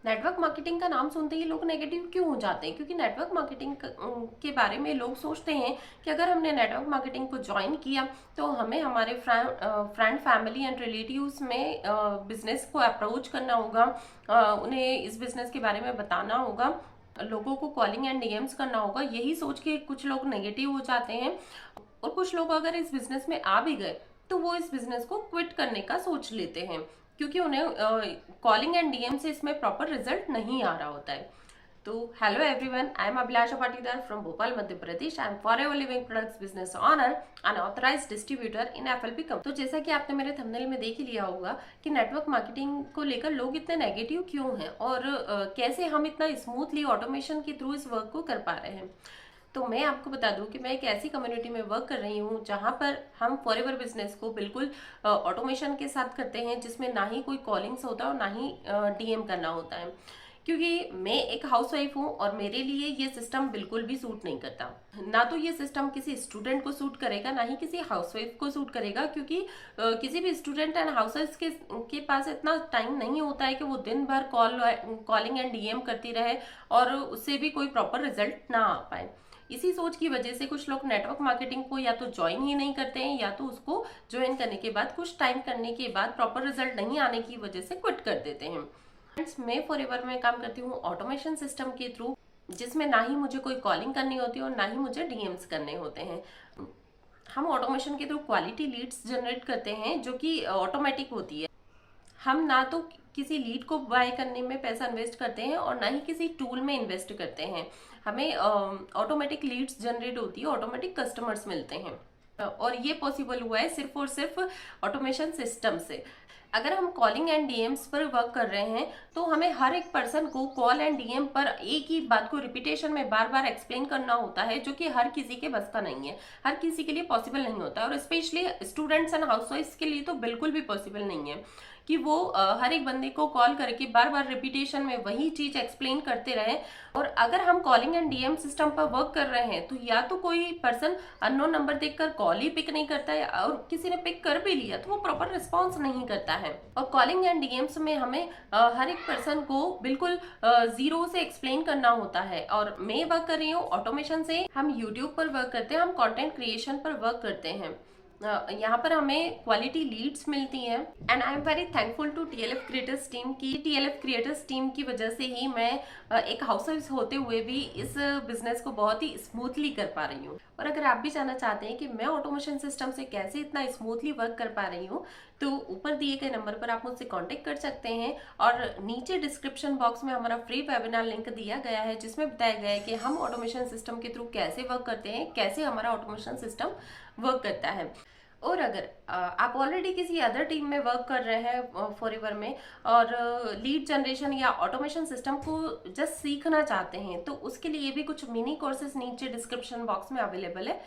Network marketing का नाम सुनते ही लोग नेगेटिव क्यों हो जाते हैं? क्योंकि नेटवर्क मार्केटिंग के बारे में लोग सोचते हैं कि अगर हमने नेटवर्क मार्केटिंग को ज्वाइन किया तो हमें हमारे फ्रेंड फैमिली एंड रिलेटिव्स में बिजनेस को अप्रोच करना होगा, उन्हें इस बिजनेस के बारे में बताना होगा, लोगों को कॉलिंग एंड डीएम्स करना होगा। यही सोच के कुछ लोग नेगेटिव हो जाते हैं और कुछ लोग अगर इस बिजनेस में आ भी गए तो वो इस बिजनेस को क्विट करने का सोच लेते हैं, क्योंकि उन्हें कॉलिंग एंड डीएम से इसमें प्रॉपर रिजल्ट नहीं आ रहा होता है। तो hello everyone, I am Abhilasha Patidar from Bhopal Madhya Pradesh. I am forever living products business honour and authorised distributor in FLP company. तो जैसा कि आपने मेरे थंबनेल में देख ही लिया होगा कि नेटवर्क मार्केटिंग को लेकर लोग इतने नेगेटिव क्यों हैं और कैसे हम इतना स्मूथली ऑटोमेशन के थ्रू इस वर्क को कर पा रहे हैं। तो मैं आपको बता दूं कि मैं एक ऐसी कम्युनिटी में वर्क कर रही हूं जहां पर हम फॉरएवर बिजनेस को बिल्कुल ऑटोमेशन के साथ करते हैं, जिसमें ना ही कोई कॉलिंग्स होता है और ना ही डीएम करना होता है। क्योंकि मैं एक हाउसवाइफ हूँ और मेरे लिए ये सिस्टम बिल्कुल भी सूट नहीं करता। ना तो ये सिस्टम किसी स्टूडेंट को सूट करेगा, ना ही किसी हाउसवाइफ को सूट करेगा, क्योंकि किसी भी स्टूडेंट एंड हाउसवाइफ के पास इतना टाइम नहीं होता है कि वो दिन भर कॉलिंग एंड डीएम करती रहे और उससे भी कोई प्रॉपर रिजल्ट ना आ पाए। इसी सोच की वजह से कुछ लोग नेटवर्क मार्केटिंग को या तो ज्वाइन ही नहीं करते हैं, या तो उसको ज्वाइन करने के बाद कुछ टाइम करने के बाद प्रॉपर रिजल्ट नहीं आने की वजह से क्विट कर देते हैं। फ्रेंड्स, मैं फॉरएवर में काम करती हूँ ऑटोमेशन सिस्टम के थ्रू, जिसमें ना ही मुझे कोई कॉलिंग करनी होती है और ना ही मुझे डीएम्स करने होते हैं। हम ऑटोमेशन के थ्रू क्वालिटी लीड्स जनरेट करते हैं जो कि ऑटोमेटिक होती है। हम ना तो किसी लीड को बाय करने में पैसा इन्वेस्ट करते हैं और ना ही किसी टूल में इन्वेस्ट करते हैं। हमें ऑटोमेटिक लीड्स जनरेट होती है, ऑटोमेटिक कस्टमर्स मिलते हैं और ये पॉसिबल हुआ है सिर्फ और सिर्फ ऑटोमेशन सिस्टम से। अगर हम कॉलिंग एंड डीएम्स पर वर्क कर रहे हैं तो हमें हर एक पर्सन को कॉल एंड डीएम पर एक ही बात को रिपीटेशन में बार बार एक्सप्लेन करना होता है, जो कि हर किसी के बस का नहीं है, हर किसी के लिए पॉसिबल नहीं होता है और स्पेशली स्टूडेंट्स एंड हाउसवाइफ्स के लिए तो बिल्कुल भी पॉसिबल नहीं है कि वो हर एक बंदे को कॉल करके बार बार रिपीटेशन में वही चीज एक्सप्लेन करते रहे। और अगर हम कॉलिंग एंड डीएम सिस्टम पर वर्क कर रहे हैं तो या तो कोई पर्सन अननोन नंबर देखकर कॉल ही पिक नहीं करता है, और किसी ने पिक कर भी लिया तो वो प्रॉपर रिस्पॉन्स नहीं करता है। और कॉलिंग एंड डीएम्स में हमें हर एक पर्सन को बिल्कुल जीरो से एक्सप्लेन करना होता है। और मैं वर्क कर रही हूँ ऑटोमेशन से, हम यूट्यूब पर वर्क करते हैं, हम कॉन्टेंट क्रिएशन पर वर्क करते हैं। यहाँ पर हमें क्वालिटी लीड्स मिलती हैं and I am very thankful to TLF creators team की। टीएलएफ क्रिएटर्स टीम की वजह से ही मैं एक हाउसवाइफ होते हुए भी इस बिजनेस को बहुत ही स्मूथली कर पा रही हूँ। और अगर आप भी जानना चाहते हैं कि मैं ऑटोमेशन सिस्टम से कैसे इतना स्मूथली वर्क कर पा रही हूँ, तो ऊपर दिए गए नंबर पर आप मुझसे कांटेक्ट कर सकते हैं और नीचे डिस्क्रिप्शन बॉक्स में हमारा फ्री वेबिनार लिंक दिया गया है, जिसमें बताया गया है कि हम ऑटोमेशन सिस्टम के थ्रू कैसे वर्क करते हैं, कैसे हमारा ऑटोमेशन सिस्टम वर्क करता है। और अगर आप ऑलरेडी किसी अदर टीम में वर्क कर रहे हैं फॉरएवर में और लीड जनरेशन या ऑटोमेशन सिस्टम को जस्ट सीखना चाहते हैं, तो उसके लिए भी कुछ मिनी कोर्सेज नीचे डिस्क्रिप्शन बॉक्स में अवेलेबल है।